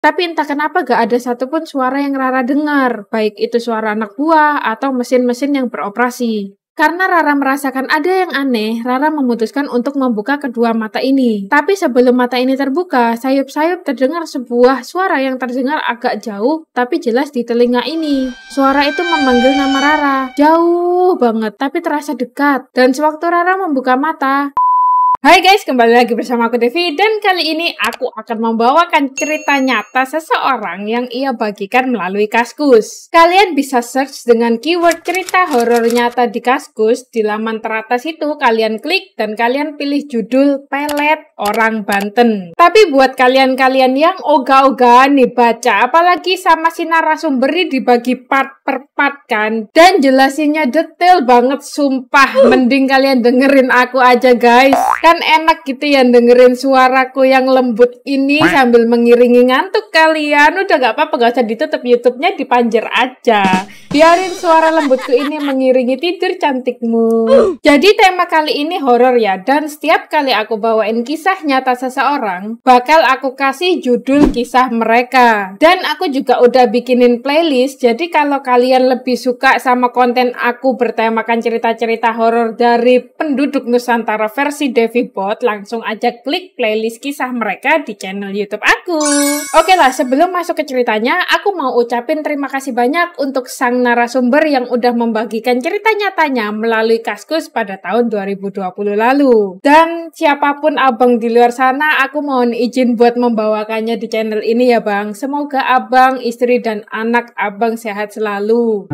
Tapi entah kenapa gak ada satupun suara yang Rara dengar, baik itu suara anak buah atau mesin-mesin yang beroperasi. Karena Rara merasakan ada yang aneh, Rara memutuskan untuk membuka kedua mata ini. Tapi sebelum mata ini terbuka, sayup-sayup terdengar sebuah suara yang terdengar agak jauh, tapi jelas di telinga ini. Suara itu memanggil nama Rara, jauh banget, tapi terasa dekat. Dan sewaktu Rara membuka mata, hai guys, kembali lagi bersama aku Devi, dan kali ini aku akan membawakan cerita nyata seseorang yang ia bagikan melalui Kaskus. Kalian bisa search dengan keyword cerita horor nyata di Kaskus. Di laman teratas itu kalian klik dan kalian pilih judul Pelet Orang Banten. Tapi buat kalian-kalian yang ogah-ogahan nih baca, apalagi sama si narasumbernya dibagi part per part kan, dan jelasinnya detail banget, sumpah. Mending kalian dengerin aku aja guys. Kan enak gitu ya dengerin suaraku yang lembut ini sambil mengiringi ngantuk kalian. Udah gak apa-apa, gak usah ditutup YouTube-nya, dipanjer aja. Biarin suara lembutku ini mengiringi tidur cantikmu. Jadi tema kali ini horor ya, dan setiap kali aku bawain kisah nyata seseorang, bakal aku kasih judul kisah mereka. Dan aku juga udah bikinin playlist, jadi kalau kalian lebih suka sama konten aku bertemakan cerita-cerita horor dari penduduk Nusantara versi Devi Bot, langsung aja klik playlist kisah mereka di channel YouTube aku. Oke lah, sebelum masuk ke ceritanya, aku mau ucapin terima kasih banyak untuk sang narasumber yang udah membagikan cerita nyatanya melalui Kaskus pada tahun 2020 lalu. Dan siapapun abang di luar sana, aku mohon izin buat membawakannya di channel ini ya bang. Semoga abang, istri, dan anak abang sehat selalu.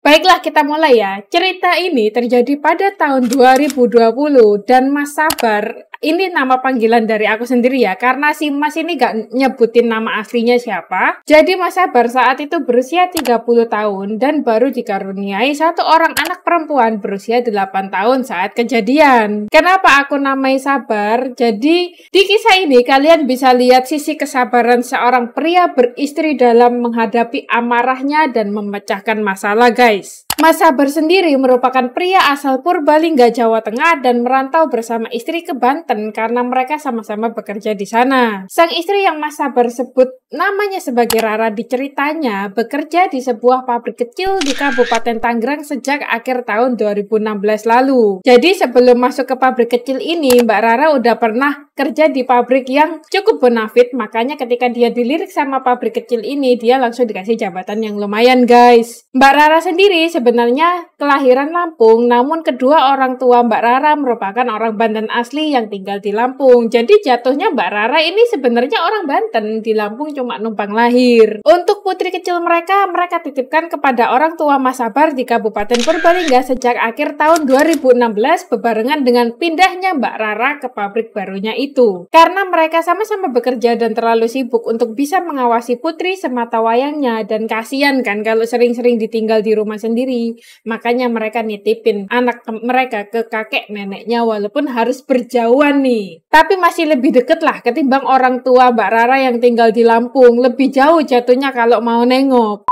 Baiklah, kita mulai ya. Cerita ini terjadi pada tahun 2020 dan Mas Sabar, ini nama panggilan dari aku sendiri ya, karena si Mas ini gak nyebutin nama aslinya siapa. Jadi Mas Sabar saat itu berusia 30 tahun dan baru dikaruniai satu orang anak perempuan berusia 8 tahun saat kejadian. Kenapa aku namai Sabar? Jadi di kisah ini kalian bisa lihat sisi kesabaran seorang pria beristri dalam menghadapi amarahnya dan memecahkan masalah guys. Mas Sabar sendiri merupakan pria asal Purbalingga, Jawa Tengah dan merantau bersama istri ke Banten karena mereka sama-sama bekerja di sana. Sang istri yang Mas Sabar sebut namanya sebagai Rara di ceritanya bekerja di sebuah pabrik kecil di Kabupaten Tangerang sejak akhir tahun 2016 lalu. Jadi sebelum masuk ke pabrik kecil ini, Mbak Rara udah pernah kerja di pabrik yang cukup bonafit, makanya ketika dia dilirik sama pabrik kecil ini, dia langsung dikasih jabatan yang lumayan guys. Mbak Rara sendiri sebenarnya kelahiran Lampung, namun kedua orang tua Mbak Rara merupakan orang Banten asli yang tinggal di Lampung. Jadi jatuhnya Mbak Rara ini sebenarnya orang Banten, di Lampung cuma numpang lahir. Untuk putri kecil mereka titipkan kepada orang tua Mas Sabar di Kabupaten Purbalingga sejak akhir tahun 2016 bebarengan dengan pindahnya Mbak Rara ke pabrik barunya itu. Karena mereka sama-sama bekerja dan terlalu sibuk untuk bisa mengawasi putri semata wayangnya, dan kasihan kan kalau sering-sering ditinggal di rumah sendiri, makanya mereka nitipin anak mereka ke kakek neneknya walaupun harus berjauhan nih. Tapi masih lebih deket lah ketimbang orang tua Mbak Rara yang tinggal di Lampung, lebih jauh jatuhnya kalau mau nengok.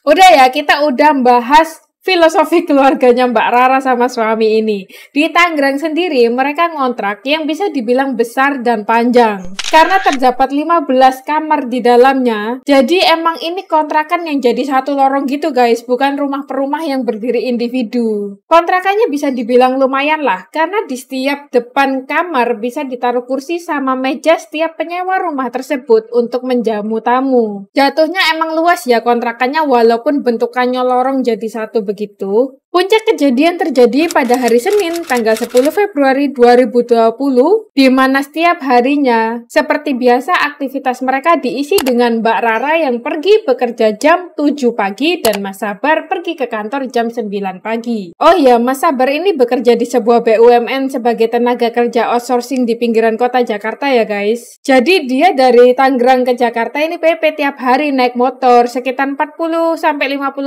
Udah ya, kita udah bahas filosofi keluarganya Mbak Rara sama suami ini. Di Tangerang sendiri mereka ngontrak yang bisa dibilang besar dan panjang. Karena terdapat 15 kamar di dalamnya, jadi emang ini kontrakan yang jadi satu lorong gitu guys, bukan rumah per rumah yang berdiri individu. Kontrakannya bisa dibilang lumayan lah, karena di setiap depan kamar bisa ditaruh kursi sama meja setiap penyewa rumah tersebut untuk menjamu tamu. Jatuhnya emang luas ya kontrakannya walaupun bentukannya lorong jadi satu begitu. Puncak kejadian terjadi pada hari Senin, tanggal 10 Februari 2020, di mana setiap harinya, seperti biasa aktivitas mereka diisi dengan Mbak Rara yang pergi bekerja jam 7 pagi dan Mas Sabar pergi ke kantor jam 9 pagi. Oh iya, Mas Sabar ini bekerja di sebuah BUMN sebagai tenaga kerja outsourcing di pinggiran kota Jakarta ya guys. Jadi dia dari Tangerang ke Jakarta ini PP tiap hari naik motor sekitar 40-50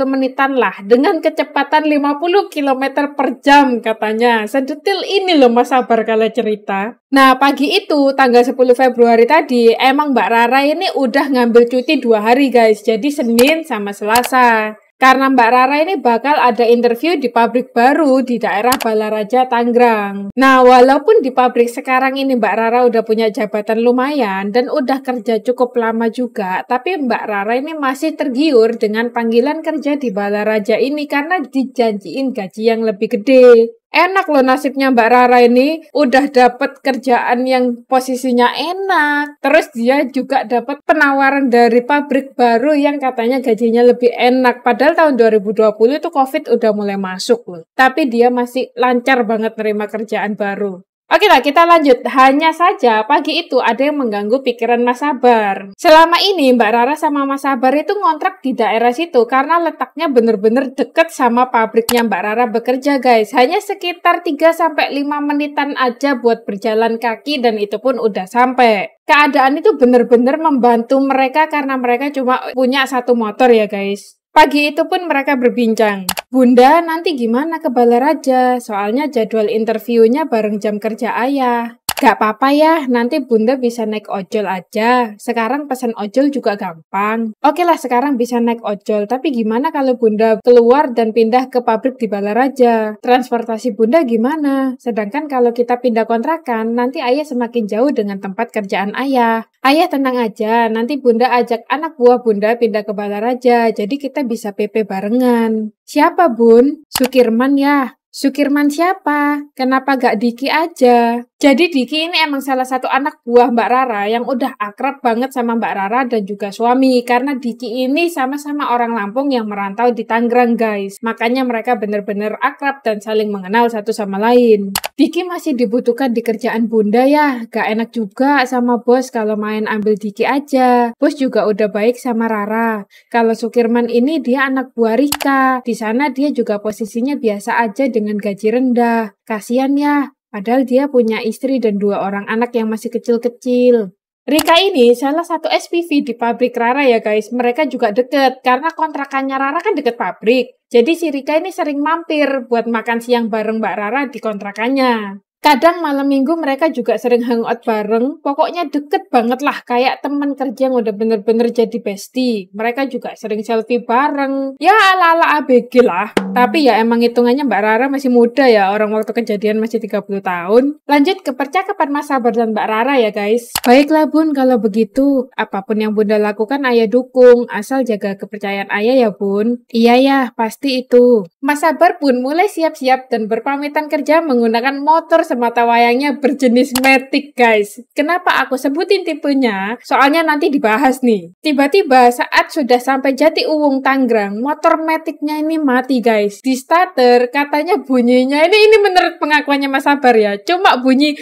menitan lah, dengan kecepatan 50 km per jam katanya. Sedetil ini loh Mas Sabar kalau cerita. Nah pagi itu tanggal 10 Februari tadi emang Mbak Rara ini udah ngambil cuti 2 hari guys. Jadi Senin sama Selasa. Karena Mbak Rara ini bakal ada interview di pabrik baru di daerah Balaraja, Tangerang. Nah, walaupun di pabrik sekarang ini Mbak Rara udah punya jabatan lumayan dan udah kerja cukup lama juga, tapi Mbak Rara ini masih tergiur dengan panggilan kerja di Balaraja ini karena dijanjiin gaji yang lebih gede. Enak loh nasibnya Mbak Rara ini, udah dapet kerjaan yang posisinya enak. Terus dia juga dapat penawaran dari pabrik baru yang katanya gajinya lebih enak. Padahal tahun 2020 itu COVID udah mulai masuk loh. Tapi dia masih lancar banget nerima kerjaan baru. Oke lah, kita lanjut. Hanya saja pagi itu ada yang mengganggu pikiran Mas Sabar. Selama ini Mbak Rara sama Mas Sabar itu ngontrak di daerah situ karena letaknya bener-bener deket sama pabriknya Mbak Rara bekerja guys. Hanya sekitar 3-5 menitan aja buat berjalan kaki dan itu pun udah sampai. Keadaan itu bener-bener membantu mereka karena mereka cuma punya satu motor ya guys. Pagi itu pun mereka berbincang. Bunda, nanti gimana ke Balaraja? Soalnya jadwal interviewnya bareng jam kerja ayah. Gak apa-apa ya, nanti Bunda bisa naik ojol aja. Sekarang pesan ojol juga gampang. Oke lah, sekarang bisa naik ojol. Tapi gimana kalau Bunda keluar dan pindah ke pabrik di Balaraja? Transportasi Bunda gimana? Sedangkan kalau kita pindah kontrakan, nanti ayah semakin jauh dengan tempat kerjaan ayah. Ayah tenang aja, nanti Bunda ajak anak buah Bunda pindah ke Balaraja. Jadi kita bisa PP barengan. Siapa Bun? Sukirman ya? Sukirman siapa? Kenapa gak Diki aja? Jadi Diki ini emang salah satu anak buah Mbak Rara yang udah akrab banget sama Mbak Rara dan juga suami. Karena Diki ini sama-sama orang Lampung yang merantau di Tangerang guys. Makanya mereka bener-bener akrab dan saling mengenal satu sama lain. Diki masih dibutuhkan di kerjaan Bunda ya. Gak enak juga sama bos kalau main ambil Diki aja. Bos juga udah baik sama Rara. Kalau Sukirman ini dia anak buah Rika. Di sana dia juga posisinya biasa aja dengan gaji rendah. Kasian ya. Padahal dia punya istri dan 2 orang anak yang masih kecil-kecil. Rika ini salah satu SPV di pabrik Rara ya guys. Mereka juga deket karena kontrakannya Rara kan deket pabrik. Jadi si Rika ini sering mampir buat makan siang bareng Mbak Rara di kontrakannya. Kadang malam minggu mereka juga sering hangout bareng, pokoknya deket banget lah, kayak teman kerja yang udah bener-bener jadi bestie. Mereka juga sering selfie bareng, ya ala-ala ABG lah. Tapi ya emang hitungannya Mbak Rara masih muda ya, orang waktu kejadian masih 30 tahun. Lanjut ke percakapan Mas Sabar dan Mbak Rara ya guys. Baiklah Bun, kalau begitu, apapun yang Bunda lakukan ayah dukung, asal jaga kepercayaan ayah ya Bun. Iya ya, pasti itu. Mas Sabar pun mulai siap-siap dan berpamitan kerja menggunakan motor semata wayangnya berjenis Matic guys. Kenapa aku sebutin tipenya? Soalnya nanti dibahas nih. Tiba-tiba saat sudah sampai Jatiuwung Tangerang, motor Maticnya ini mati guys. Di starter katanya bunyinya ini menurut pengakuannya Mas Sabar ya. Cuma bunyi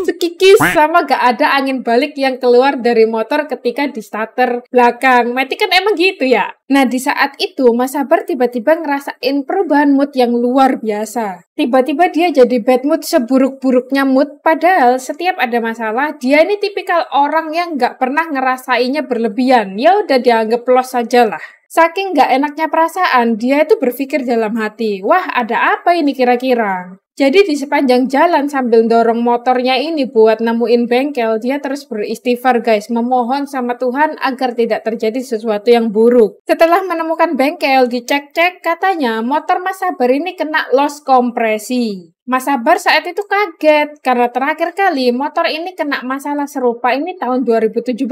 cekikis sama gak ada angin balik yang keluar dari motor ketika di starter belakang. Matic kan emang gitu ya. Nah di saat itu Mas Sabar tiba-tiba ngerasain perubahan mood yang luar biasa. Tiba-tiba dia jadi bad mood seburuk-buruknya mood, padahal setiap ada masalah, dia ini tipikal orang yang gak pernah ngerasainnya berlebihan. Ya udah dianggap los saja lah. Saking gak enaknya perasaan, dia itu berpikir dalam hati, wah ada apa ini kira-kira? Jadi di sepanjang jalan sambil dorong motornya ini buat nemuin bengkel, dia terus beristighfar guys, memohon sama Tuhan agar tidak terjadi sesuatu yang buruk. Setelah menemukan bengkel, dicek-cek katanya motor Mas Sabar ini kena los kompresi. Mas Sabar saat itu kaget karena terakhir kali motor ini kena masalah serupa ini tahun 2017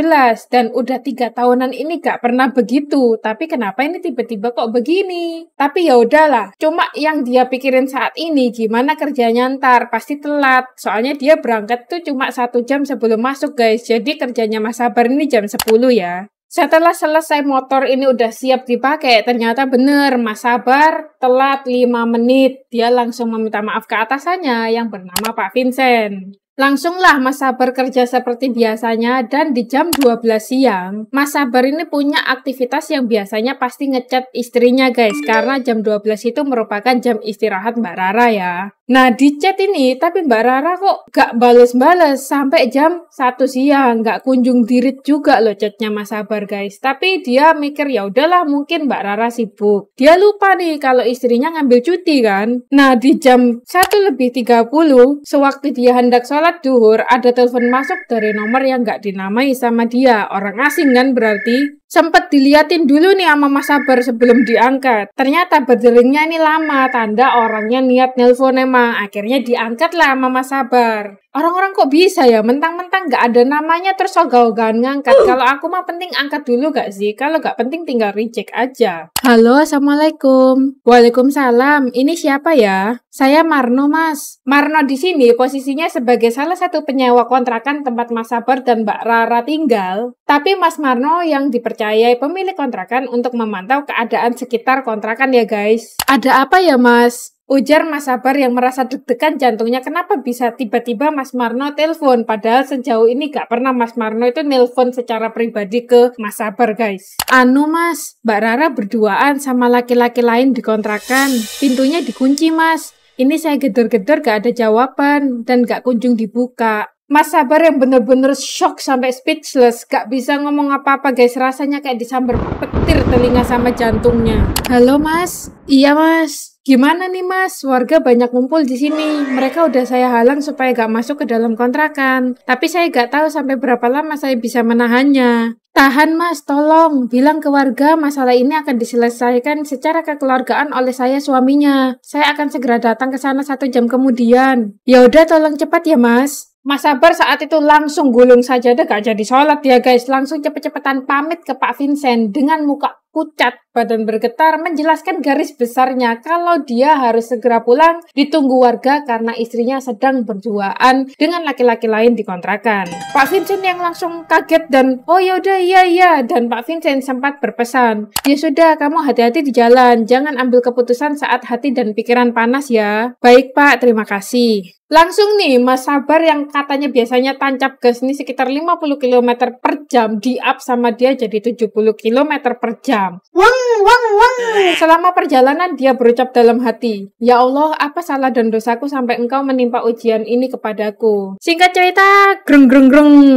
dan udah 3 tahunan ini gak pernah begitu. Tapi kenapa ini tiba-tiba kok begini? Tapi ya udahlah, cuma yang dia pikirin saat ini gimana kerjanya ntar, pasti telat. Soalnya dia berangkat tuh cuma 1 jam sebelum masuk guys. Jadi kerjanya Mas Sabar ini jam 10 ya. Setelah selesai motor ini udah siap dipakai, ternyata bener Mas Sabar telat 5 menit. Dia langsung meminta maaf ke atasannya yang bernama Pak Vincent. Langsunglah Mas Sabar kerja seperti biasanya dan di jam 12 siang, Mas Sabar ini punya aktivitas yang biasanya pasti ngechat istrinya guys, karena jam 12 itu merupakan jam istirahat Mbak Rara ya. Nah di chat ini, tapi Mbak Rara kok gak bales-bales sampai jam 1 siang, gak kunjung dirit juga loh chatnya Mas Sabar guys. Tapi dia mikir ya udahlah mungkin Mbak Rara sibuk. Dia lupa nih kalau istrinya ngambil cuti kan. Nah di jam 1:30, sewaktu dia hendak sholat duhur, ada telepon masuk dari nomor yang gak dinamai sama dia, orang asing kan berarti. Sempet diliatin dulu nih sama Mas Sabar sebelum diangkat. Ternyata berderingnya ini lama, tanda orangnya niat nelpon emang. Akhirnya diangkat lah sama Mas Sabar. Orang-orang kok bisa ya, mentang-mentang gak ada namanya terus ogah-ogahan ngangkat. Kalau aku mah penting angkat dulu gak sih? Kalau gak penting tinggal reject aja. Halo, Assalamualaikum. Waalaikumsalam. Ini siapa ya? Saya Marno, Mas. Marno di sini posisinya sebagai salah satu penyewa kontrakan tempat Mas Sabar dan Mbak Rara tinggal. Tapi Mas Marno yang dipercayai pemilik kontrakan untuk memantau keadaan sekitar kontrakan ya guys. Ada apa ya, Mas? Ujar Mas Sabar yang merasa deg-degan jantungnya, kenapa bisa tiba-tiba Mas Marno telepon, padahal sejauh ini gak pernah Mas Marno itu nelpon secara pribadi ke Mas Sabar guys. Anu Mas, Mbak Rara berduaan sama laki-laki lain di kontrakan, pintunya dikunci Mas. Ini saya gedor-gedor gak ada jawaban dan gak kunjung dibuka. Mas Sabar yang bener-bener shock sampai speechless, gak bisa ngomong apa-apa guys, rasanya kayak disambar petir telinga sama jantungnya. Halo Mas, iya Mas. Gimana nih Mas, warga banyak ngumpul di sini. Mereka udah saya halang supaya gak masuk ke dalam kontrakan. Tapi saya gak tahu sampai berapa lama saya bisa menahannya. Tahan Mas, tolong. Bilang ke warga masalah ini akan diselesaikan secara kekeluargaan oleh saya suaminya. Saya akan segera datang ke sana 1 jam kemudian. Ya udah tolong cepat ya Mas. Mas Sabar saat itu langsung gulung sajadah gak jadi sholat ya guys. Langsung cepet-cepetan pamit ke Pak Vincent dengan muka pucat, badan bergetar, menjelaskan garis besarnya kalau dia harus segera pulang, ditunggu warga karena istrinya sedang berduaan dengan laki-laki lain di kontrakan. Pak Vincent yang langsung kaget dan, oh yaudah iya, dan Pak Vincent sempat berpesan, ya sudah kamu hati-hati di jalan, jangan ambil keputusan saat hati dan pikiran panas ya. Baik Pak, terima kasih. Langsung nih, Mas Sabar yang katanya biasanya tancap gas ini sekitar 50 km per jam, di-up sama dia jadi 70 km per jam. Wang. Selama perjalanan dia berucap dalam hati, ya Allah, apa salah dan dosaku sampai engkau menimpa ujian ini kepadaku. Singkat cerita, greng.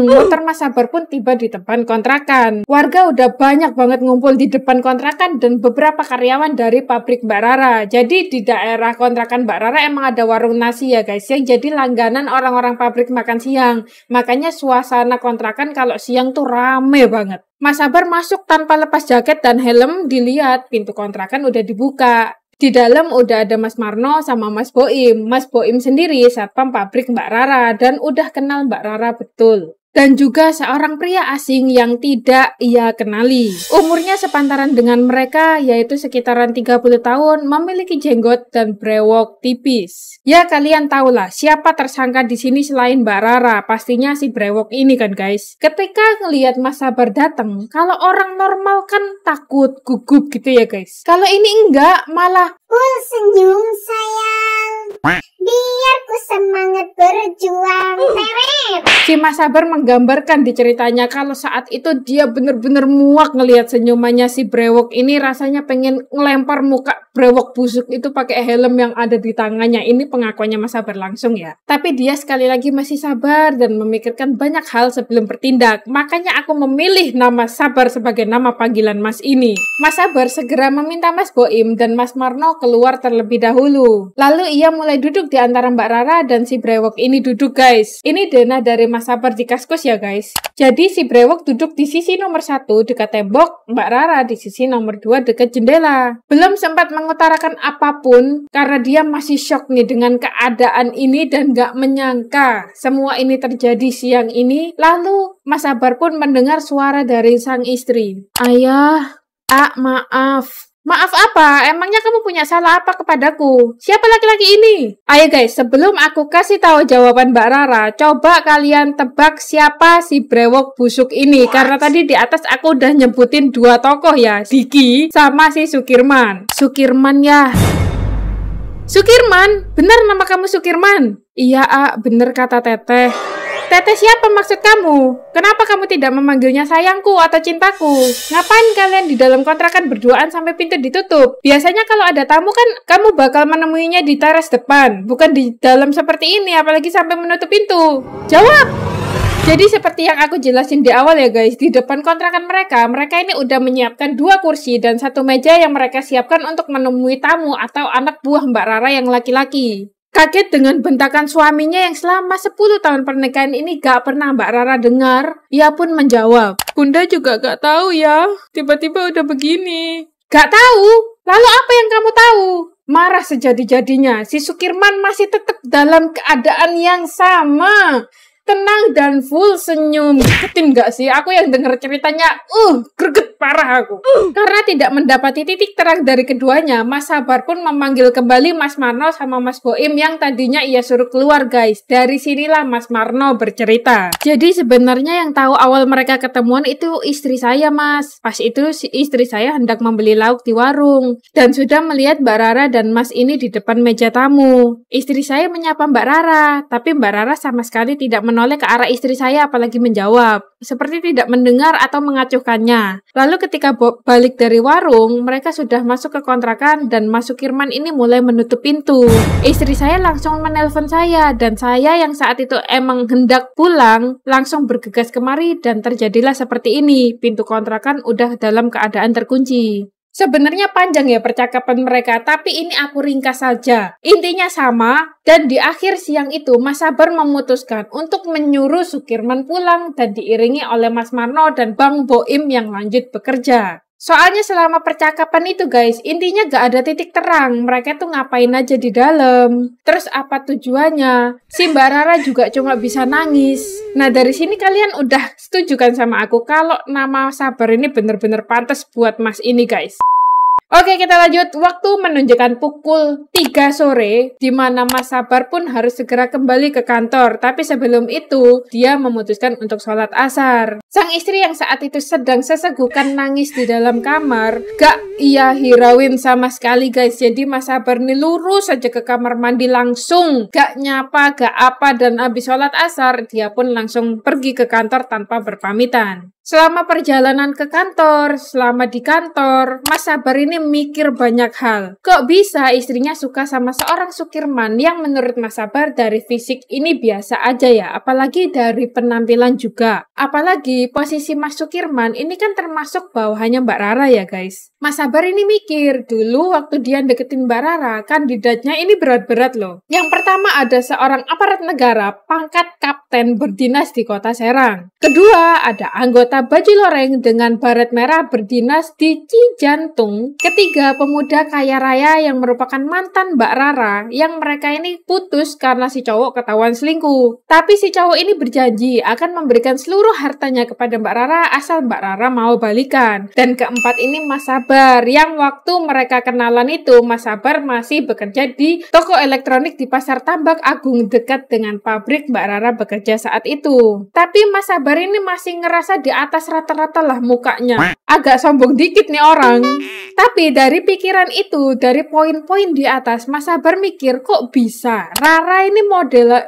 Motor Mas Sabar pun tiba di depan kontrakan. Warga udah banyak banget ngumpul di depan kontrakan dan beberapa karyawan dari pabrik Mbak Rara. Jadi di daerah kontrakan Mbak Rara emang ada warung nasi ya guys, yang jadi langganan orang-orang pabrik makan siang. Makanya suasana kontrakan kalau siang tuh rame banget. Mas Sabar masuk tanpa lepas jaket dan helm, dilihat pintu kontrakan udah dibuka. Di dalam udah ada Mas Marno sama Mas Boim. Mas Boim sendiri satpam pabrik Mbak Rara dan udah kenal Mbak Rara betul. Dan juga seorang pria asing yang tidak ia kenali. Umurnya sepantaran dengan mereka, yaitu sekitaran 30 tahun, memiliki jenggot dan brewok tipis. Ya kalian tahulah siapa tersangka di sini selain Mbak Rara, pastinya si brewok ini kan guys. Ketika ngelihat Mas Sabar datang, kalau orang normal kan takut, gugup gitu ya guys. Kalau ini enggak, malah senyum sayang, biar ku semangat berjuang. Teret. Si Mas Sabar menggambarkan di ceritanya kalau saat itu dia bener-bener muak ngelihat senyumannya si brewok ini, rasanya pengen ngelempar muka brewok busuk itu pakai helm yang ada di tangannya. Ini pengakuannya Mas Sabar langsung ya. Tapi dia sekali lagi masih sabar dan memikirkan banyak hal sebelum bertindak. Makanya aku memilih nama Sabar sebagai nama panggilan Mas ini. Mas Sabar segera meminta Mas Boim dan Mas Marno keluar terlebih dahulu. Lalu ia mulai duduk di antara Mbak Rara dan si brewok ini duduk guys. Ini denah dari Mas Sabar di kaskus ya guys. Jadi si brewok duduk di sisi nomor 1 dekat tembok, Mbak Rara di sisi nomor 2 dekat jendela. Belum sempat mengutarakan apapun karena dia masih shock nih dengan keadaan ini dan gak menyangka semua ini terjadi siang ini. Lalu Mas Sabar pun mendengar suara dari sang istri. Ayah, maaf. Maaf apa? Emangnya kamu punya salah apa kepadaku? Siapa laki-laki ini? Ayo guys, sebelum aku kasih tahu jawaban Mbak Rara, coba kalian tebak siapa si brewok busuk ini. Karena tadi di atas aku udah nyebutin 2 tokoh ya, Diki sama si Sukirman. Sukirman ya. Sukirman? Bener nama kamu Sukirman? Iya, bener kata Teteh. Teteh siapa maksud kamu? Kenapa kamu tidak memanggilnya sayangku atau cintaku? Ngapain kalian di dalam kontrakan berduaan sampai pintu ditutup? Biasanya kalau ada tamu kan kamu bakal menemuinya di teras depan, bukan di dalam seperti ini, apalagi sampai menutup pintu. Jawab! Jadi seperti yang aku jelasin di awal ya guys, di depan kontrakan mereka ini udah menyiapkan 2 kursi dan 1 meja yang mereka siapkan untuk menemui tamu atau anak buah Mbak Rara yang laki-laki. Kaget dengan bentakan suaminya yang selama 10 tahun pernikahan ini gak pernah Mbak Rara dengar. Ia pun menjawab, "Bunda juga gak tahu ya, tiba-tiba udah begini." "Gak tahu? Lalu apa yang kamu tahu?" Marah sejadi-jadinya, si Sukirman masih tetap dalam keadaan yang sama. Tenang dan full senyum. Gregetin gak sih? Aku yang denger ceritanya, greget parah aku. Karena tidak mendapati titik terang dari keduanya, Mas Sabar pun memanggil kembali Mas Marno sama Mas Boim yang tadinya ia suruh keluar, guys. Dari sinilah Mas Marno bercerita. Jadi sebenarnya yang tahu awal mereka ketemuan itu istri saya, Mas. Pas itu si istri saya hendak membeli lauk di warung dan sudah melihat Mbak Rara dan Mas ini di depan meja tamu. Istri saya menyapa Mbak Rara, tapi Mbak Rara sama sekali tidak menoleh ke arah istri saya apalagi menjawab. Seperti tidak mendengar atau mengacuhkannya. Lalu ketika balik dari warung, mereka sudah masuk ke kontrakan dan Mas Sukirman ini mulai menutup pintu. Istri saya langsung menelpon saya dan saya yang saat itu emang hendak pulang, langsung bergegas kemari dan terjadilah seperti ini. Pintu kontrakan udah dalam keadaan terkunci. Sebenarnya panjang ya percakapan mereka, tapi ini aku ringkas saja. Intinya sama, dan di akhir siang itu Mas Sabar memutuskan untuk menyuruh Sukirman pulang dan diiringi oleh Mas Marno dan Bang Boim yang lanjut bekerja. Soalnya selama percakapan itu guys, intinya gak ada titik terang. Mereka tuh ngapain aja di dalam. Terus apa tujuannya? Si Mbak Rara juga cuma bisa nangis. Nah dari sini kalian udah setuju kan sama aku kalau nama Sabar ini bener-bener pantas buat Mas ini guys. Oke, kita lanjut. Waktu menunjukkan pukul 3 sore, di mana Mas Sabar pun harus segera kembali ke kantor. Tapi sebelum itu, dia memutuskan untuk sholat asar. Sang istri yang saat itu sedang sesegukan nangis di dalam kamar, gak ia hirauin sama sekali guys. Jadi Mas Sabar nih lurus saja ke kamar mandi langsung. Gak nyapa, gak apa, dan habis sholat asar, dia pun langsung pergi ke kantor tanpa berpamitan. Selama perjalanan ke kantor, selama di kantor, Mas Sabar ini mikir banyak hal. Kok bisa istrinya suka sama seorang Sukirman yang menurut Mas Sabar dari fisik ini biasa aja ya, apalagi dari penampilan juga. Apalagi posisi Mas Sukirman ini kan termasuk bawahannya Mbak Rara ya guys. Mas Sabar ini mikir, dulu waktu dia deketin Mbak Rara, kandidatnya ini berat-berat loh. Yang pertama ada seorang aparat negara, pangkat kapten berdinas di kota Serang. Kedua, ada anggota baju loreng dengan baret merah berdinas di Cijantung. Ketiga, pemuda kaya raya yang merupakan mantan Mbak Rara yang mereka ini putus karena si cowok ketahuan selingkuh. Tapi si cowok ini berjanji akan memberikan seluruh hartanya kepada Mbak Rara asal Mbak Rara mau balikan. Dan keempat ini Mas Sabar yang waktu mereka kenalan itu Mas Sabar masih bekerja di toko elektronik di Pasar Tambak Agung dekat dengan pabrik Mbak Rara bekerja saat itu. Tapi Mas Sabar ini masih ngerasa di atas rata-rata lah mukanya. Agak sombong dikit nih orang. Tapi dari pikiran itu, dari poin-poin di atas, Mas Sabar mikir kok bisa Rara ini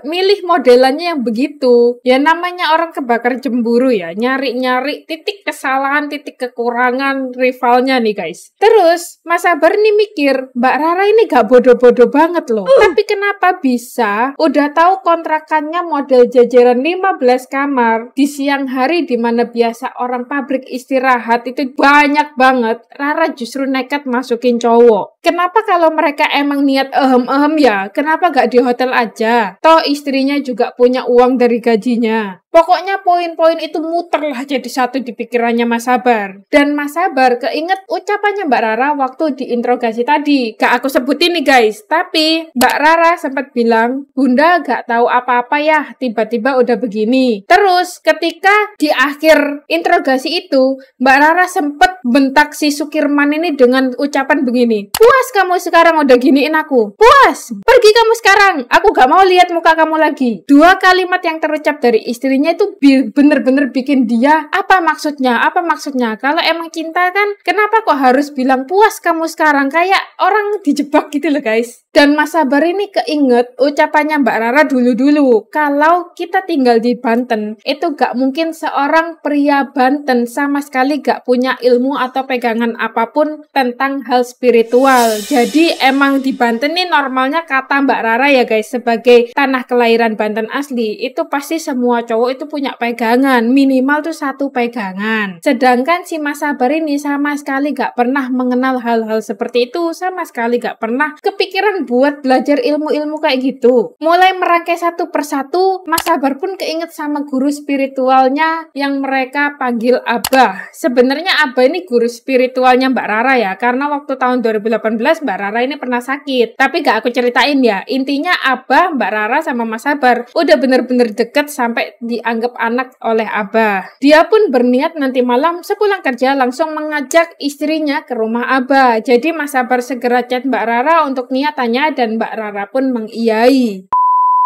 milih modelannya yang begitu. Ya namanya orang kebakar cemburu ya, nyari-nyari titik kesalahan, titik kekurangan rivalnya nih guys. Terus Mas Sabar ini mikir, Mbak Rara ini gak bodoh-bodoh banget loh. Tapi kenapa bisa udah tahu kontrakannya model jajaran 15 kamar di siang hari di mana biasa orang pabrik istirahat itu banyak banget, Rara justru nekat masukin cowok. Kenapa kalau mereka emang niat ya, kenapa gak di hotel aja? Toh istrinya juga punya uang dari gajinya. Pokoknya poin-poin itu muter lah jadi satu di pikirannya Mas Sabar. Dan Mas Sabar keinget ucapannya Mbak Rara waktu diinterogasi tadi. Gak aku sebutin nih guys, tapi Mbak Rara sempat bilang, Bunda gak tahu apa-apa ya, tiba-tiba udah begini. Terus ketika di akhir interogasi itu, Mbak Rara sempat bentak si Sukirman ini dengan ucapan begini, puas kamu sekarang udah giniin aku? Puas? Pergi kamu sekarang, aku gak mau lihat muka kamu lagi. Dua kalimat yang terucap dari istrinya itu bener-bener bikin dia apa maksudnya kalau emang cinta kan kenapa kok harus bilang puas kamu sekarang, kayak orang dijebak gitu loh guys. Dan Mas Sabar ini keinget ucapannya Mbak Rara dulu-dulu, kalau kita tinggal di Banten itu gak mungkin seorang pria Banten sama sekali gak punya ilmu atau pegangan apapun tentang hal spiritual. Jadi emang di Banten ini normalnya kata Mbak Rara ya guys, sebagai tanah kelahiran Banten asli, itu pasti semua cowok itu punya pegangan, minimal tuh satu pegangan. Sedangkan si Mas Sabar ini sama sekali gak pernah mengenal hal-hal seperti itu, sama sekali gak pernah kepikiran kepikiran buat belajar ilmu-ilmu kayak gitu. Mulai merangkai satu persatu, Mas Sabar pun keinget sama guru spiritualnya yang mereka panggil Abah. Sebenarnya Abah ini guru spiritualnya Mbak Rara ya, karena waktu tahun 2018 Mbak Rara ini pernah sakit. Tapi gak aku ceritain ya, intinya Abah, Mbak Rara sama Mas Sabar udah bener-bener deket sampai dianggap anak oleh Abah. Dia pun berniat nanti malam sepulang kerja langsung mengajak istrinya ke rumah Abah. Jadi Mas Sabar segera chat Mbak Rara untuk niatannya dan Mbak Rara pun mengiyai.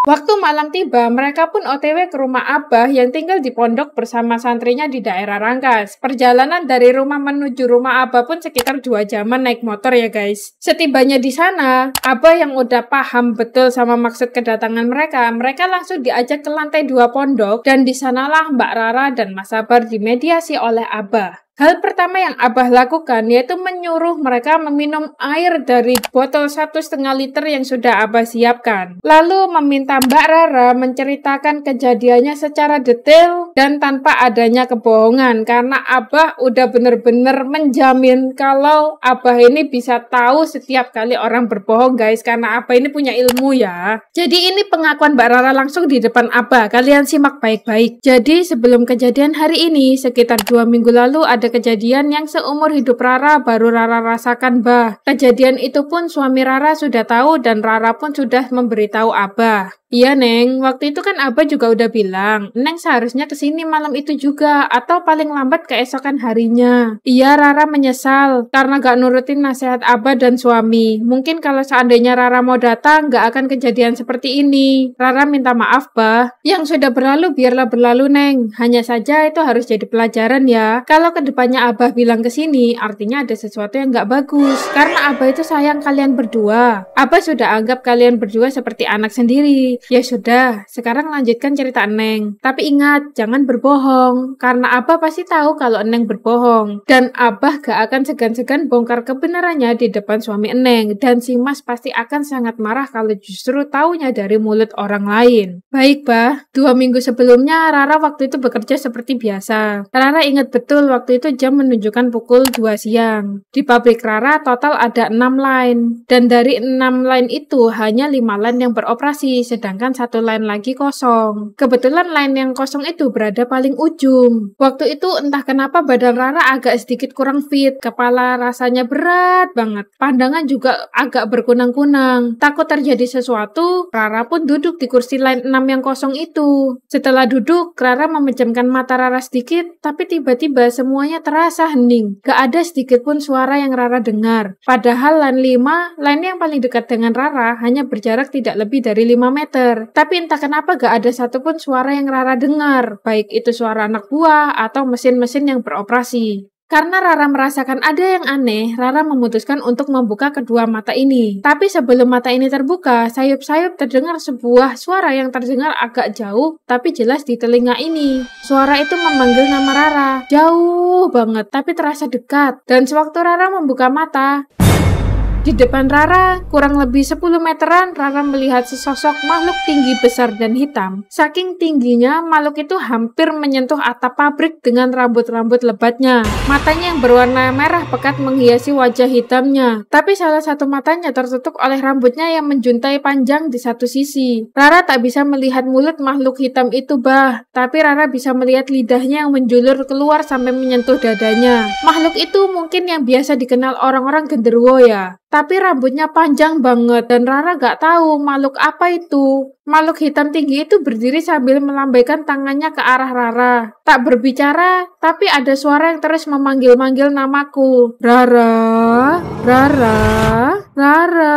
Waktu malam tiba, mereka pun OTW ke rumah Abah yang tinggal di pondok bersama santrinya di daerah Rangkas. Perjalanan dari rumah menuju rumah Abah pun sekitar 2 jaman naik motor ya guys. Setibanya di sana, Abah yang udah paham betul sama maksud kedatangan mereka langsung diajak ke lantai 2 pondok dan di sanalah Mbak Rara dan Mas Sabar dimediasi oleh Abah. Hal pertama yang Abah lakukan yaitu menyuruh mereka meminum air dari botol 1,5 liter yang sudah Abah siapkan. Lalu meminta Mbak Rara menceritakan kejadiannya secara detail dan tanpa adanya kebohongan. Karena Abah udah bener-bener menjamin kalau Abah ini bisa tahu setiap kali orang berbohong guys. Karena Abah ini punya ilmu ya. Jadi ini pengakuan Mbak Rara langsung di depan Abah. Kalian simak baik-baik. Jadi sebelum kejadian hari ini, sekitar 2 minggu lalu ada kejadian yang seumur hidup Rara baru Rara rasakan bah. Kejadian itu pun suami Rara sudah tahu dan Rara pun sudah memberitahu Abah. Iya Neng, waktu itu kan Abah juga udah bilang, Neng seharusnya kesini malam itu juga, atau paling lambat keesokan harinya. Iya Rara menyesal, karena gak nurutin nasihat Abah dan suami. Mungkin kalau seandainya Rara mau datang, gak akan kejadian seperti ini. Rara minta maaf bah, yang sudah berlalu biarlah berlalu Neng. Hanya saja itu harus jadi pelajaran ya. Kalau kedepannya Abah bilang kesini, artinya ada sesuatu yang gak bagus. Karena Abah itu sayang kalian berdua. Abah sudah anggap kalian berdua seperti anak sendiri. Ya sudah, sekarang lanjutkan cerita Neng. Tapi ingat, jangan berbohong. Karena Abah pasti tahu kalau Neng berbohong. Dan Abah gak akan segan-segan bongkar kebenarannya di depan suami Neng. Dan si Mas pasti akan sangat marah kalau justru taunya dari mulut orang lain. Baik bah, 2 minggu sebelumnya Rara waktu itu bekerja seperti biasa. Rara ingat betul waktu itu jam menunjukkan pukul 2 siang. Di pabrik Rara total ada 6 line. Dan dari 6 line itu hanya 5 line yang beroperasi. Sedangkan 1 line lagi kosong. Kebetulan line yang kosong itu berada paling ujung. Waktu itu entah kenapa badan Rara agak sedikit kurang fit. Kepala rasanya berat banget. Pandangan juga agak berkunang-kunang. Takut terjadi sesuatu, Rara pun duduk di kursi line 6 yang kosong itu. Setelah duduk, Rara memejamkan mata Rara sedikit, tapi tiba-tiba semuanya terasa hening. Gak ada sedikit pun suara yang Rara dengar. Padahal line 5, line yang paling dekat dengan Rara, hanya berjarak tidak lebih dari 5 meter. Tapi entah kenapa gak ada satupun suara yang Rara dengar, baik itu suara anak buah atau mesin-mesin yang beroperasi. Karena Rara merasakan ada yang aneh, Rara memutuskan untuk membuka kedua mata ini. Tapi sebelum mata ini terbuka, sayup-sayup terdengar sebuah suara yang terdengar agak jauh, tapi jelas di telinga ini. Suara itu memanggil nama Rara, jauh banget, tapi terasa dekat. Dan sewaktu Rara membuka mata, di depan Rara, kurang lebih 10 meteran, Rara melihat sesosok makhluk tinggi besar dan hitam. Saking tingginya, makhluk itu hampir menyentuh atap pabrik dengan rambut-rambut lebatnya. Matanya yang berwarna merah pekat menghiasi wajah hitamnya. Tapi salah satu matanya tertutup oleh rambutnya yang menjuntai panjang di satu sisi. Rara tak bisa melihat mulut makhluk hitam itu bah, tapi Rara bisa melihat lidahnya yang menjulur keluar sampai menyentuh dadanya. Makhluk itu mungkin yang biasa dikenal orang-orang genderuwo ya. Tapi rambutnya panjang banget dan Rara gak tahu makhluk apa itu. Makhluk hitam tinggi itu berdiri sambil melambaikan tangannya ke arah Rara. Tak berbicara, tapi ada suara yang terus memanggil-manggil namaku. Rara, Rara, Rara.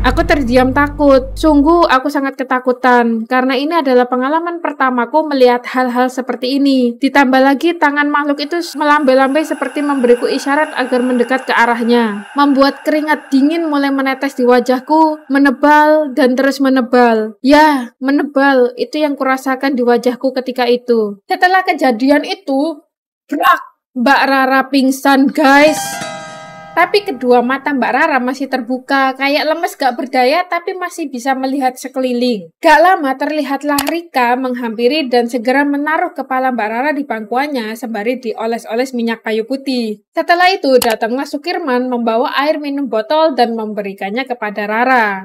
Aku terdiam takut. Sungguh aku sangat ketakutan. Karena ini adalah pengalaman pertamaku melihat hal-hal seperti ini. Ditambah lagi tangan makhluk itu melambai-lambai seperti memberiku isyarat agar mendekat ke arahnya. Membuat keringat dingin mulai menetes di wajahku, menebal dan terus menebal. Ya, menebal. Itu yang kurasakan di wajahku ketika itu. Setelah kejadian itu, brak! Mbak Rara pingsan guys. Tapi kedua mata Mbak Rara masih terbuka, kayak lemes gak berdaya tapi masih bisa melihat sekeliling. Gak lama terlihatlah Rika menghampiri dan segera menaruh kepala Mbak Rara di pangkuannya sembari dioles-oles minyak kayu putih. Setelah itu datanglah Sukirman membawa air minum botol dan memberikannya kepada Rara.